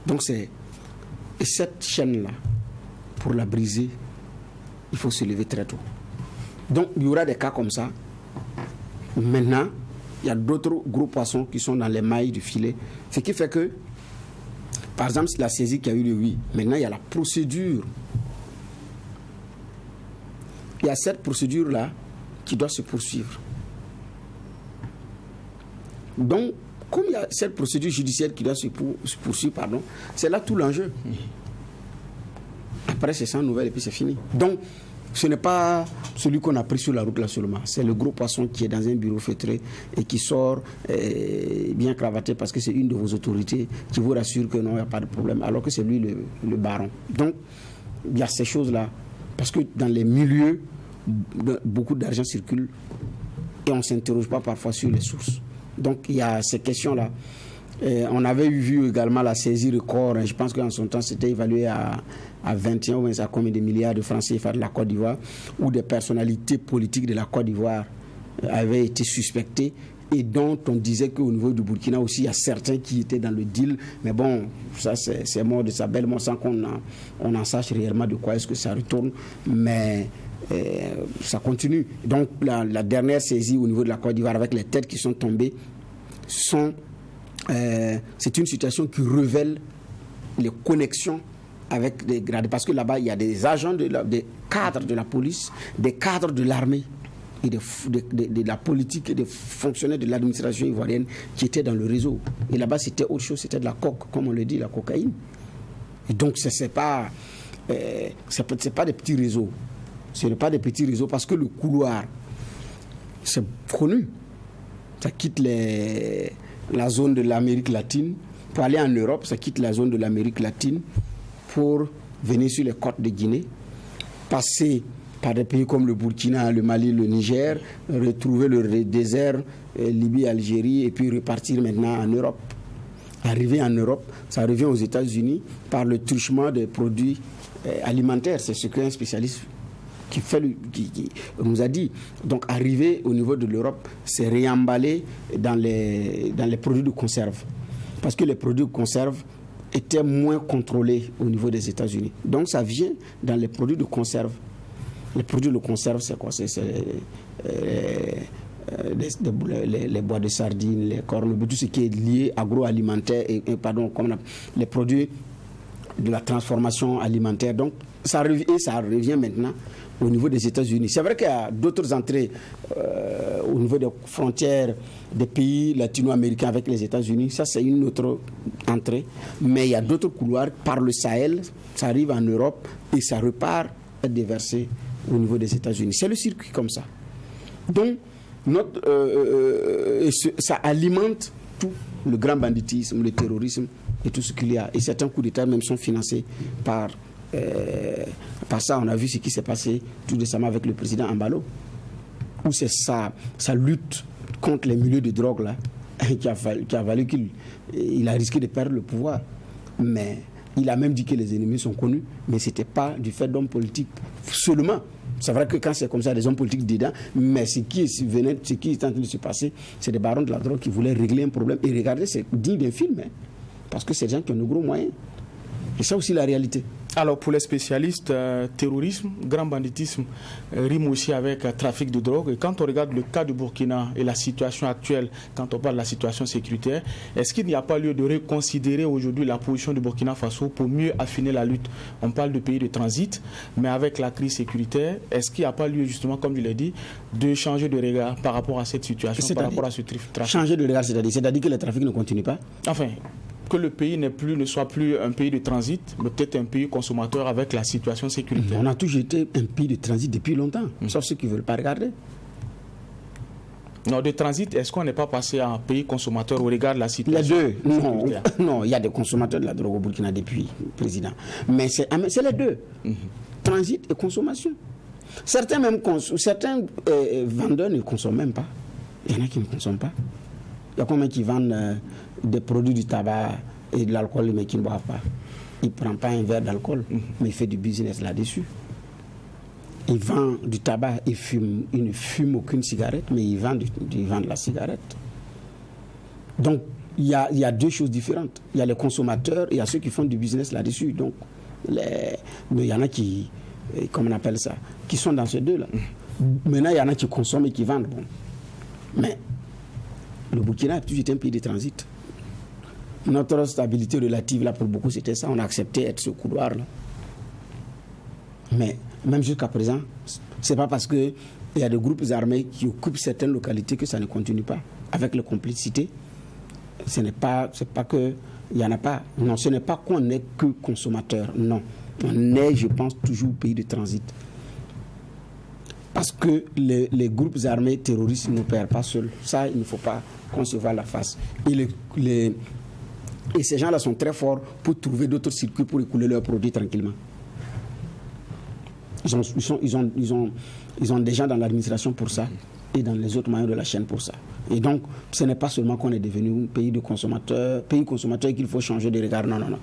[SPEAKER 2] Donc et cette chaîne-là, pour la briser, il faut se lever très tôt. Donc il y aura des cas comme ça. Maintenant, il y a d'autres gros poissons qui sont dans les mailles du filet. Ce qui fait que, par exemple, la saisie qui a eu le 8, maintenant il y a la procédure. Il y a cette procédure-là qui doit se poursuivre. Donc, comme il y a cette procédure judiciaire qui doit se poursuivre, c'est là tout l'enjeu. Après, c'est sans nouvelles et puis c'est fini. Donc, ce n'est pas celui qu'on a pris sur la route là seulement. C'est le gros poisson qui est dans un bureau feutré et qui sort bien cravaté parce que c'est une de vos autorités qui vous rassure que non, il n'y a pas de problème, alors que c'est lui le baron. Donc, il y a ces choses-là. Parce que dans les milieux, beaucoup d'argent circule et on ne s'interroge pas parfois sur les sources. Donc, il y a ces questions-là. On avait vu également la saisie record. Je pense qu'en son temps, c'était évalué à 21 ou à combien de milliards de francs CFA de la Côte d'Ivoire, où des personnalités politiques de la Côte d'Ivoire avaient été suspectées et dont on disait qu'au niveau du Burkina aussi, il y a certains qui étaient dans le deal. Mais bon, ça, c'est mort de sa belle mort sans qu'on en sache réellement de quoi est-ce que ça retourne. Mais ça continue. Donc, la dernière saisie au niveau de la Côte d'Ivoire, avec les têtes qui sont tombées, c'est une situation qui révèle les connexions avec des gradés. Parce que là-bas, il y a des agents, des cadres de la police, des cadres de l'armée et de la politique et des fonctionnaires de l'administration ivoirienne qui étaient dans le réseau. Et là-bas, c'était autre chose, c'était de la coke, comme on le dit, la cocaïne. Et donc, c'est pas des petits réseaux. Ce n'est pas des petits réseaux parce que le couloir, c'est connu. Ça quitte la zone de l'Amérique latine pour aller en Europe, ça quitte la zone de l'Amérique latine pour venir sur les côtes de Guinée, passer par des pays comme le Burkina, le Mali, le Niger, retrouver le désert, Libye, Algérie, et puis repartir maintenant en Europe. Arriver en Europe, ça revient aux États-Unis par le truchement des produits alimentaires. C'est ce qu'un spécialiste qui nous a dit. Donc arriver au niveau de l'Europe, c'est réemballer dans les produits de conserve. Parce que les produits de conserve étaient moins contrôlés au niveau des États-Unis. Donc ça vient dans les produits de conserve. Les produits de conserve, c'est quoi? C'est les bois de sardines, les cornes, tout ce qui est lié agroalimentaire les produits de la transformation alimentaire. Donc ça revient maintenant au niveau des États-Unis. C'est vrai qu'il y a d'autres entrées au niveau des frontières des pays latino-américains avec les États-Unis. Ça, c'est une autre entrée. Mais il y a d'autres couloirs par le Sahel. Ça arrive en Europe et ça repart être déversé au niveau des États-Unis. C'est le circuit comme ça. Donc, ça alimente tout le grand banditisme, le terrorisme et tout ce qu'il y a. Et certains coups d'État même sont financés par Par ça, on a vu ce qui s'est passé tout récemment avec le président Ambalo, où c'est sa lutte contre les milieux de drogue là, qui a valu qu'il a risqué de perdre le pouvoir. Mais il a même dit que les ennemis sont connus, mais ce n'était pas du fait d'hommes politiques seulement. C'est vrai que quand c'est comme ça, des hommes politiques dedans, mais ce qui est en train de se passer, c'est des barons de la drogue qui voulaient régler un problème. Et regardez, c'est digne d'un film, hein, parce que c'est des gens qui ont de gros moyens. Et ça aussi la réalité.
[SPEAKER 1] Alors pour les spécialistes, terrorisme, grand banditisme rime aussi avec trafic de drogue. Et quand on regarde le cas du Burkina et la situation actuelle, quand on parle de la situation sécuritaire, est-ce qu'il n'y a pas lieu de reconsidérer aujourd'hui la position du Burkina Faso pour mieux affiner la lutte? On parle de pays de transit, mais avec la crise sécuritaire, est-ce qu'il n'y a pas lieu justement, comme je l'ai dit, de changer de regard par rapport à cette situation, par rapport à ce trafic?
[SPEAKER 2] Changer de regard, c'est-à-dire que le trafic ne continue pas?
[SPEAKER 1] Enfin, que le pays ne soit plus un pays de transit, mais peut-être un pays consommateur avec la situation sécuritaire.
[SPEAKER 2] On a toujours été un pays de transit depuis longtemps, sauf ceux qui ne veulent pas regarder.
[SPEAKER 1] Non, de transit, est-ce qu'on n'est pas passé à un pays consommateur au regard de la situation?
[SPEAKER 2] Les deux. Non, il y a des consommateurs de la drogue au Burkina depuis, président. Mais c'est les deux. Transit et consommation. Certains vendeurs ne consomment même pas. Il y en a qui ne consomment pas. Il y a combien qui vendent des produits du tabac et de l'alcool, mais qui ne boivent pas. Il ne prend pas un verre d'alcool, mais il fait du business là-dessus. Il vend du tabac, il ne fume aucune cigarette, mais il vend de la cigarette. Donc, il y a deux choses différentes. Il y a les consommateurs et il y a ceux qui font du business là-dessus. Donc, mais il y en a qui, comment on appelle ça, qui sont dans ces deux-là. Maintenant, il y en a qui consomment et qui vendent. Bon. Mais le Burkina a toujours été un pays de transit. Notre stabilité relative, là, pour beaucoup, c'était ça. On a accepté d'être ce couloir-là. Mais même jusqu'à présent, c'est pas parce qu'il y a des groupes armés qui occupent certaines localités que ça ne continue pas. Avec la complicité, c'est pas que il n'y en a pas. Non, ce n'est pas qu'on n'est que consommateur. Non. On est, je pense, toujours pays de transit. Parce que les groupes armés terroristes ne perdent pas seuls. Ça, il ne faut pas qu'on se voit la face. Et ces gens-là sont très forts pour trouver d'autres circuits pour écouler leurs produits tranquillement. Ils ont des gens dans l'administration pour ça et dans les autres moyens de la chaîne pour ça. Et donc, ce n'est pas seulement qu'on est devenu un pays consommateur qu'il faut changer de regard. Non,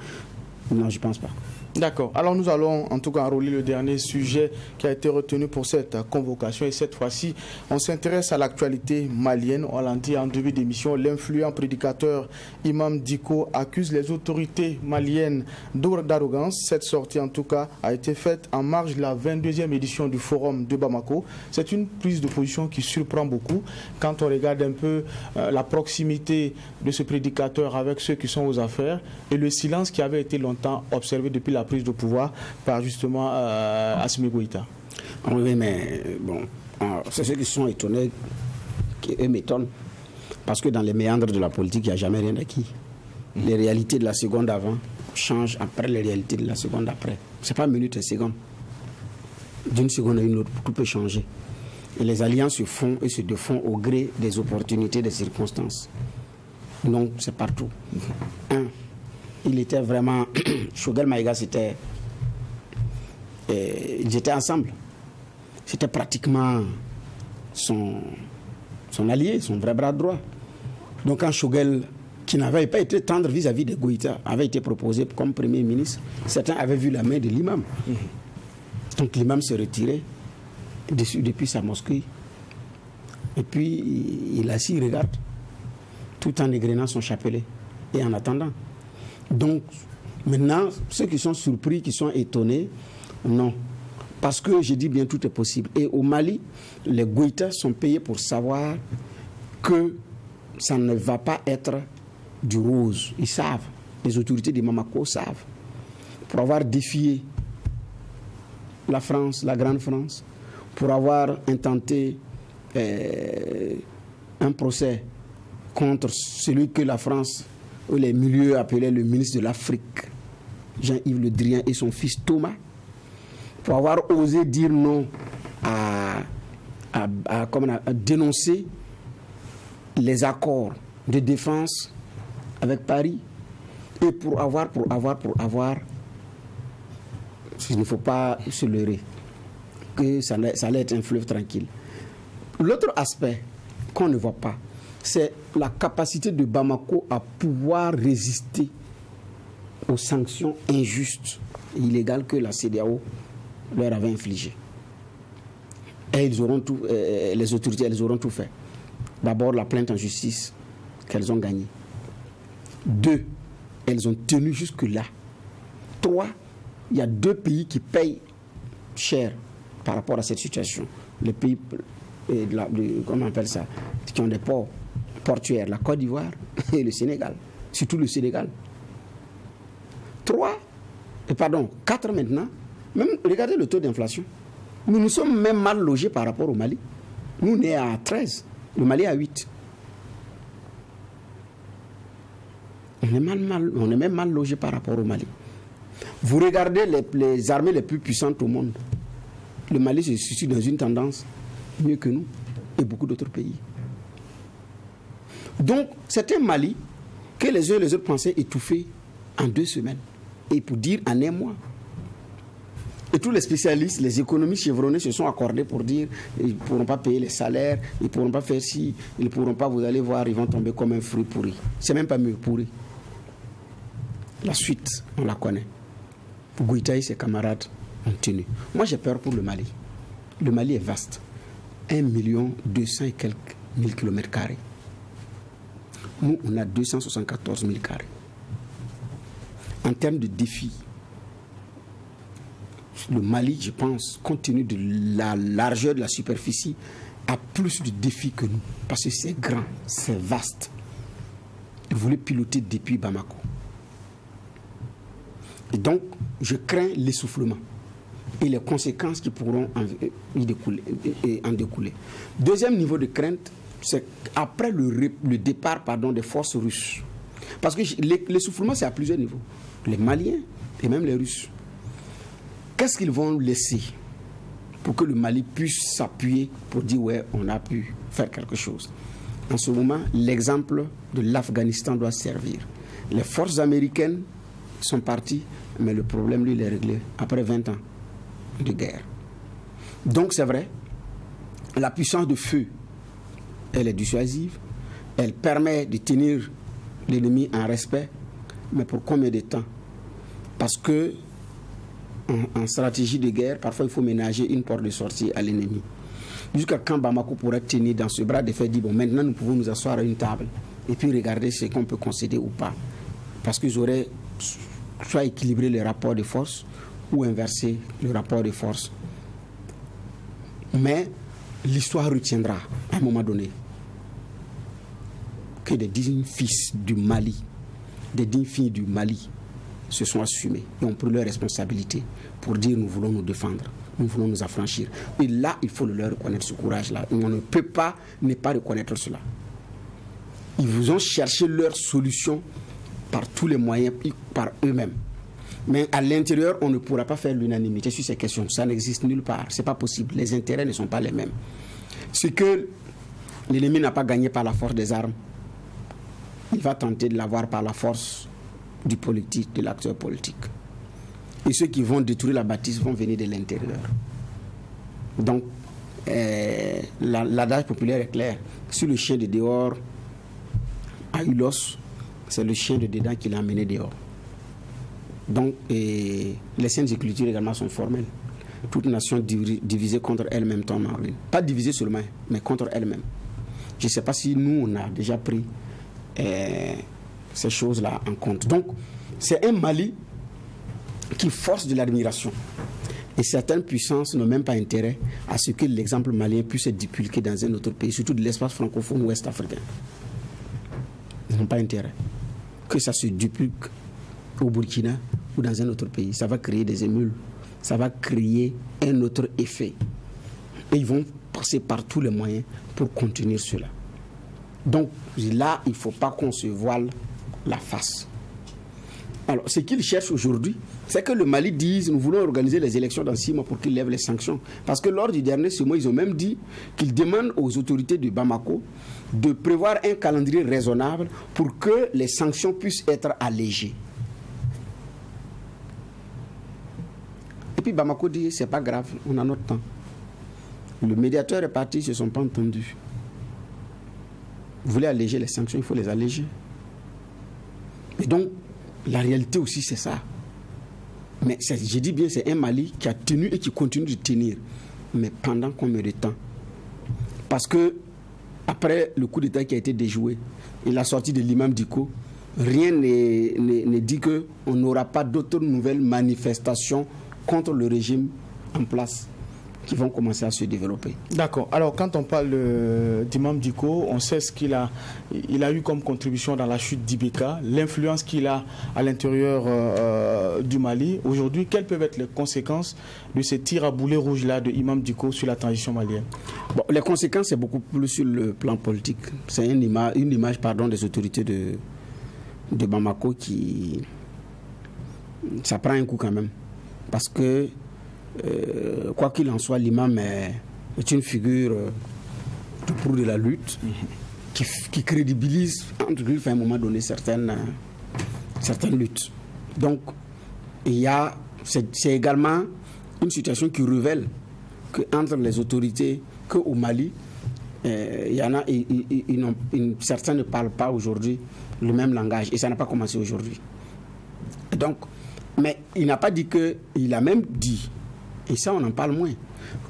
[SPEAKER 2] je ne pense pas.
[SPEAKER 1] D'accord. Alors nous allons en tout cas enrôler le dernier sujet qui a été retenu pour cette convocation. Et cette fois-ci, on s'intéresse à l'actualité malienne. On l'a dit en début d'émission, l'influent prédicateur Imam Dicko accuse les autorités maliennes d'arrogance. Cette sortie en tout cas a été faite en marge de la 22e édition du Forum de Bamako. C'est une prise de position qui surprend beaucoup quand on regarde un peu la proximité de ce prédicateur avec ceux qui sont aux affaires et le silence qui avait été longtemps observé depuis la prise de pouvoir par justement Assimi Goïta.
[SPEAKER 2] Oui, mais bon, c'est ceux qui sont étonnés qui eux m'étonnent parce que dans les méandres de la politique, il n'y a jamais rien d'acquis. Les réalités de la seconde avant changent après les réalités de la seconde après. Ce n'est pas minute et seconde. D'une seconde à une autre, tout peut changer. Et les alliances se font et se défont au gré des opportunités, des circonstances. Donc, c'est partout. Il était vraiment... Choguel Maïga, ils étaient ensemble. C'était pratiquement son allié, son vrai bras droit. Donc quand Choguel, qui n'avait pas été tendre vis-à-vis de Goïta, avait été proposé comme Premier ministre, certains avaient vu la main de l'imam. Donc l'imam s'est retiré depuis sa mosquée. Et puis il assis, il regarde, tout en égrenant son chapelet et en attendant. Donc, maintenant, ceux qui sont surpris, qui sont étonnés, non. Parce que, je dis bien, tout est possible. Et au Mali, les Goïtas sont payés pour savoir que ça ne va pas être du rose. Ils savent. Les autorités de Bamako savent. Pour avoir défié la France, la grande France, pour avoir intenté un procès contre celui que la France ou les milieux appelaient le ministre de l'Afrique, Jean-Yves Le Drian, et son fils Thomas, pour avoir osé dire non à dénoncer les accords de défense avec Paris, et pour avoir Il ne faut pas se leurrer que ça allait être un fleuve tranquille. L'autre aspect qu'on ne voit pas, c'est la capacité de Bamako à pouvoir résister aux sanctions injustes et illégales que la CEDEAO leur avait infligées. Et les autorités, elles auront tout fait. D'abord, la plainte en justice qu'elles ont gagnée. 2, elles ont tenu jusque-là. 3, il y a 2 pays qui payent cher par rapport à cette situation. Les pays, comment on appelle ça, qui ont des ports portuaires, la Côte d'Ivoire et le Sénégal. Surtout le Sénégal. 4 maintenant. Même, regardez le taux d'inflation. Nous sommes même mal logés par rapport au Mali. Nous, on est à 13. Le Mali est à 8. On est même mal logés par rapport au Mali. Vous regardez les armées les plus puissantes au monde. Le Mali se situe dans une tendance mieux que nous et beaucoup d'autres pays. Donc, c'est un Mali que les uns et les autres pensaient étouffer en 2 semaines. Et pour dire en 1 mois. Et tous les spécialistes, les économistes chevronnés se sont accordés pour dire ils ne pourront pas payer les salaires, ils ne pourront pas faire ci, ils ne pourront pas, vous allez voir, ils vont tomber comme un fruit pourri. C'est même pas mieux, pourri. La suite, on la connaît. Goïta et ses camarades ont tenu. Moi, j'ai peur pour le Mali. Le Mali est vaste. 1,2 et quelques mille kilomètres carrés. Nous, on a 274 000 carrés. En termes de défis, le Mali, je pense, compte tenu de la largeur de la superficie, a plus de défis que nous. Parce que c'est grand, c'est vaste. Il voulait piloter depuis Bamako. Et donc, je crains l'essoufflement et les conséquences qui pourront en découler. Deuxième niveau de crainte, c'est après le départ des forces russes. Parce que l'essoufflement, c'est à plusieurs niveaux. Les Maliens et même les Russes. Qu'est-ce qu'ils vont laisser pour que le Mali puisse s'appuyer pour dire ouais, on a pu faire quelque chose. En ce moment, l'exemple de l'Afghanistan doit servir. Les forces américaines sont parties, mais le problème, lui, il est réglé après 20 ans de guerre. Donc, c'est vrai, la puissance de feu, elle est dissuasive, elle permet de tenir l'ennemi en respect, mais pour combien de temps? Parce que en stratégie de guerre, parfois il faut ménager une porte de sortie à l'ennemi. Jusqu'à quand Bamako pourrait tenir dans ce bras de fer, dire bon, maintenant nous pouvons nous asseoir à une table et puis regarder ce qu'on peut concéder ou pas. Parce qu'ils auraient soit équilibré le rapport de force ou inversé le rapport de force. Mais l'histoire retiendra à un moment donné que des dignes fils du Mali, des dignes filles du Mali se sont assumés et ont pris leurs responsabilités pour dire nous voulons nous défendre, nous voulons nous affranchir. Et là, il faut leur reconnaître ce courage-là. On ne peut pas ne pas reconnaître cela. Ils vous ont cherché leur solution par tous les moyens, par eux-mêmes. Mais à l'intérieur, on ne pourra pas faire l'unanimité sur ces questions. Ça n'existe nulle part. Ce n'est pas possible. Les intérêts ne sont pas les mêmes. Ce que l'ennemi n'a pas gagné par la force des armes, il va tenter de l'avoir par la force du politique, de l'acteur politique. Et ceux qui vont détruire la bâtisse vont venir de l'intérieur. Donc, l'adage populaire est clair. Si le chien de dehors a eu l'os, c'est le chien de dedans qui l'a amené dehors. Donc, les scènes écritures également sont formelles. Toute nation divisée contre elle-même tombe en ruine. Pas divisée seulement, mais contre elle-même. Je ne sais pas si nous, on a déjà pris ces choses-là en compte. Donc, c'est un Mali qui force de l'admiration. Et certaines puissances n'ont même pas intérêt à ce que l'exemple malien puisse être dupulqué dans un autre pays, surtout de l'espace francophone ouest africain. Ils n'ont pas intérêt. Que ça se dupulque au Burkina ou dans un autre pays. Ça va créer des émules. Ça va créer un autre effet. Et ils vont passer par tous les moyens pour contenir cela. Donc là, il ne faut pas qu'on se voile la face. Alors, ce qu'ils cherchent aujourd'hui, c'est que le Mali dise nous voulons organiser les élections dans 6 mois pour qu'ils lèvent les sanctions. Parce que lors du dernier mois, ils ont même dit qu'ils demandent aux autorités de Bamako de prévoir un calendrier raisonnable pour que les sanctions puissent être allégées. Et puis Bamako dit, c'est pas grave, on a notre temps. Le médiateur est parti, ils ne se sont pas entendus. Vous voulez alléger les sanctions, il faut les alléger. Et donc, la réalité aussi, c'est ça. Mais je dis bien, c'est un Mali qui a tenu et qui continue de tenir. Mais pendant combien de temps? Parce que, après le coup d'État qui a été déjoué, et la sortie de l'imam Dicko, rien ne dit qu'on n'aura pas d'autres nouvelles manifestations contre le régime en place qui vont commencer à se développer.
[SPEAKER 1] D'accord. Alors, quand on parle d'imam Dicko, on sait ce qu'il a eu comme contribution dans la chute d'Ibeka, l'influence qu'il a à l'intérieur du Mali. Aujourd'hui, quelles peuvent être les conséquences de ces tirs à boulet rouge-là de imam Dicko sur la transition malienne?
[SPEAKER 2] Bon, les conséquences, c'est beaucoup plus sur le plan politique. C'est une image des autorités de Bamako qui... Ça prend un coup quand même. Parce que quoi qu'il en soit, l'imam est une figure de proue de la lutte qui crédibilise, entre guillemets, à un moment donné, certaines luttes. Donc, c'est également une situation qui révèle qu'entre les autorités, qu'au Mali, il y en a, certains ne parlent pas aujourd'hui le même langage. Et ça n'a pas commencé aujourd'hui. Donc, mais il n'a pas dit que, il a même dit, et ça on en parle moins,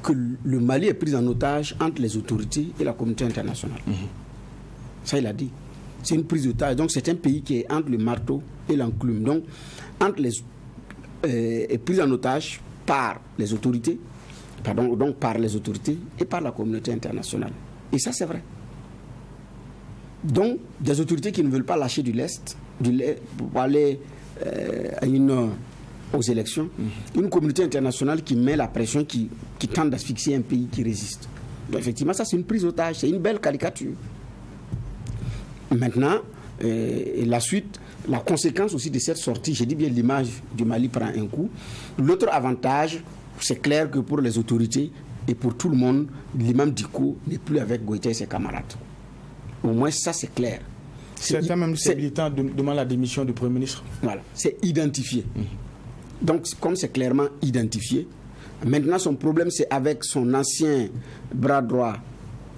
[SPEAKER 2] que le Mali est pris en otage entre les autorités et la communauté internationale. Ça il a dit. C'est une prise d'otage. Donc c'est un pays qui est entre le marteau et l'enclume. Donc est pris en otage par les autorités, par les autorités et par la communauté internationale. Et ça c'est vrai. Donc des autorités qui ne veulent pas lâcher du lest pour aller aux élections, une communauté internationale qui met la pression, qui tente d'asphyxier un pays qui résiste. Donc, effectivement, ça c'est une prise d'otage, c'est une belle caricature. Maintenant, la suite, la conséquence aussi de cette sortie, j'ai dit bien l'image du Mali prend un coup. L'autre avantage, c'est clair que pour les autorités et pour tout le monde, l'imam Dicko n'est plus avec Goïta et ses camarades. Au moins ça c'est clair.
[SPEAKER 1] Certains même militants demandent la démission du Premier ministre.
[SPEAKER 2] Voilà, c'est identifié. Donc, comme c'est clairement identifié, maintenant son problème c'est avec son ancien bras droit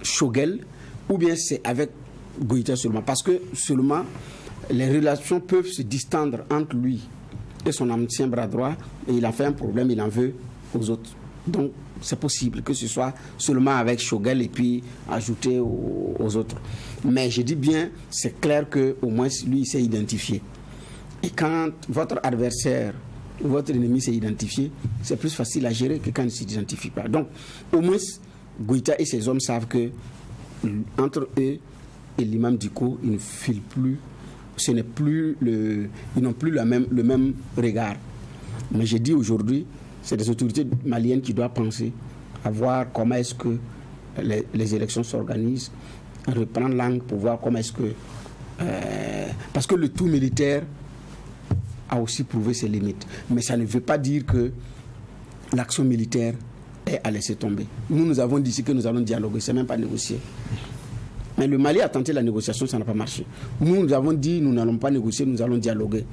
[SPEAKER 2] Choguel, ou bien c'est avec Goïta seulement. Parce que seulement les relations peuvent se distendre entre lui et son ancien bras droit, et il a fait un problème, il en veut aux autres. Donc, c'est possible que ce soit seulement avec Choguel et puis ajouté aux autres. Mais je dis bien, c'est clair qu'au moins lui, il s'est identifié. Et quand votre adversaire, votre ennemi s'est identifié, c'est plus facile à gérer que quand il ne s'identifie pas. Donc, au moins, Goïta et ses hommes savent que entre eux et l'imam Dicko, ils ne filent plus, ils n'ont plus le même regard. Mais j'ai dit aujourd'hui, c'est des autorités maliennes qui doivent penser à voir comment est-ce que les élections s'organisent, à reprendre langue pour voir comment est-ce que... parce que le tout militaire a aussi prouvé ses limites. Mais ça ne veut pas dire que l'action militaire est à laisser tomber. Nous avons dit ici que nous allons dialoguer, c'est même pas négocier. Mais le Mali a tenté la négociation, ça n'a pas marché. Nous avons dit, nous n'allons pas négocier, nous allons dialoguer.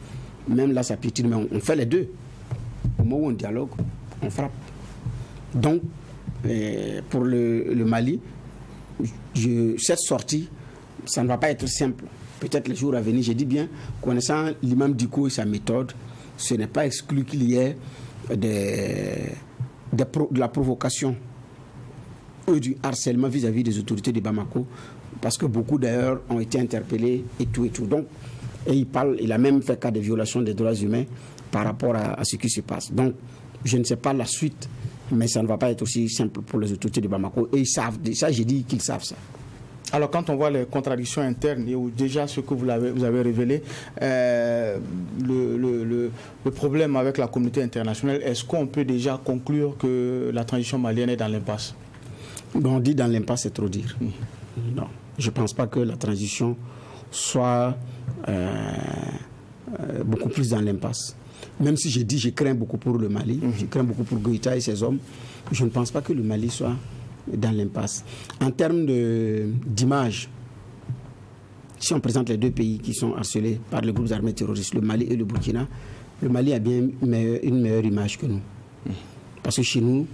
[SPEAKER 2] Même là, ça piétine, mais on fait les deux. Au moment où on dialogue, on frappe. Donc, pour le Mali, cette sortie, ça ne va pas être simple. Peut-être les jours à venir, j'ai dit bien, connaissant l'imam Dicko et sa méthode, ce n'est pas exclu qu'il y ait de la provocation ou du harcèlement vis-à-vis des autorités de Bamako, parce que beaucoup d'ailleurs ont été interpellés et tout. Donc, il a même fait cas de violation des droits humains par rapport à ce qui se passe. Donc, je ne sais pas la suite, mais ça ne va pas être aussi simple pour les autorités de Bamako. Et ils savent, ça j'ai dit qu'ils savent ça.
[SPEAKER 1] Alors, quand on voit les contradictions internes et déjà ce que vous avez révélé, le problème avec la communauté internationale, est-ce qu'on peut déjà conclure que la transition malienne est dans l'impasse?
[SPEAKER 2] On dit dans l'impasse, c'est trop dire. Non, je ne pense pas que la transition soit beaucoup plus dans l'impasse. Même si j'ai dit je crains beaucoup pour le Mali, je crains beaucoup pour Goïta et ses hommes, je ne pense pas que le Mali soit dans l'impasse. En termes d'image, si on présente les deux pays qui sont harcelés par les groupes armés terroristes, le Mali et le Burkina, le Mali a bien une meilleure image que nous. Parce que chez nous,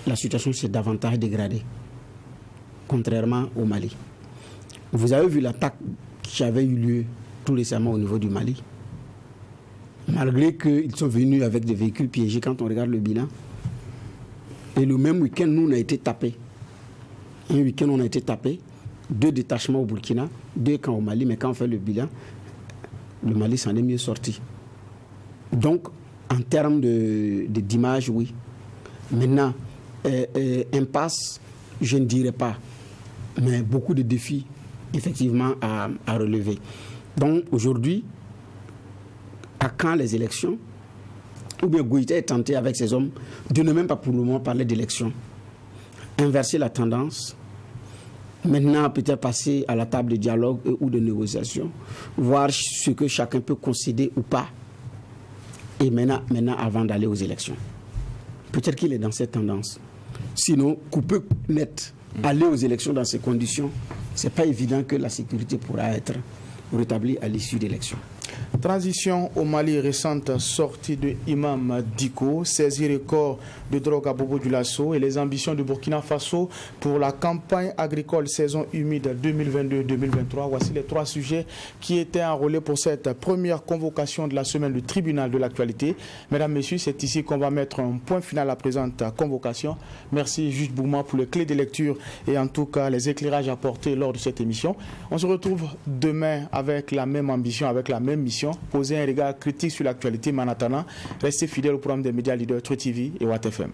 [SPEAKER 2] la situation s'est davantage dégradée, contrairement au Mali. Vous avez vu l'attaque qui avait eu lieu tout récemment au niveau du Mali. Malgré qu'ils sont venus avec des véhicules piégés, quand on regarde le bilan. Et le même week-end, nous, on a été tapés. Un week-end, on a été tapés. 2 détachements au Burkina, 2 camps au Mali. Mais quand on fait le bilan, le Mali s'en est mieux sorti. Donc, en termes d'image, oui. Maintenant, impasse, je ne dirais pas. Mais beaucoup de défis, effectivement, à relever. Donc, aujourd'hui, à quand les élections? Ou bien Goïta est tenté avec ses hommes de ne même pas pour le moment parler d'élections. Inverser la tendance. Maintenant, peut-être passer à la table de dialogue ou de négociation. Voir ce que chacun peut concéder ou pas. Et maintenant avant d'aller aux élections. Peut-être qu'il est dans cette tendance. Sinon, couper net, aller aux élections dans ces conditions, ce n'est pas évident que la sécurité pourra être rétablie à l'issue d'élections.
[SPEAKER 1] Transition au Mali, récente sortie de Imam Dicko, saisie record de drogue à Bobo Dioulasso et les ambitions du Burkina Faso pour la campagne agricole saison humide 2022-2023. Voici les 3 sujets qui étaient enrôlés pour cette première convocation de la semaine du tribunal de l'actualité. Mesdames, Messieurs, c'est ici qu'on va mettre un point final à la présente convocation. Merci Juge Bouma pour les clés de lecture et en tout cas les éclairages apportés lors de cette émission. On se retrouve demain avec la même ambition, avec la même mission, poser un regard critique sur l'actualité, mais en attendant, restez fidèles au programme des médias leaders True TV et Watt FM.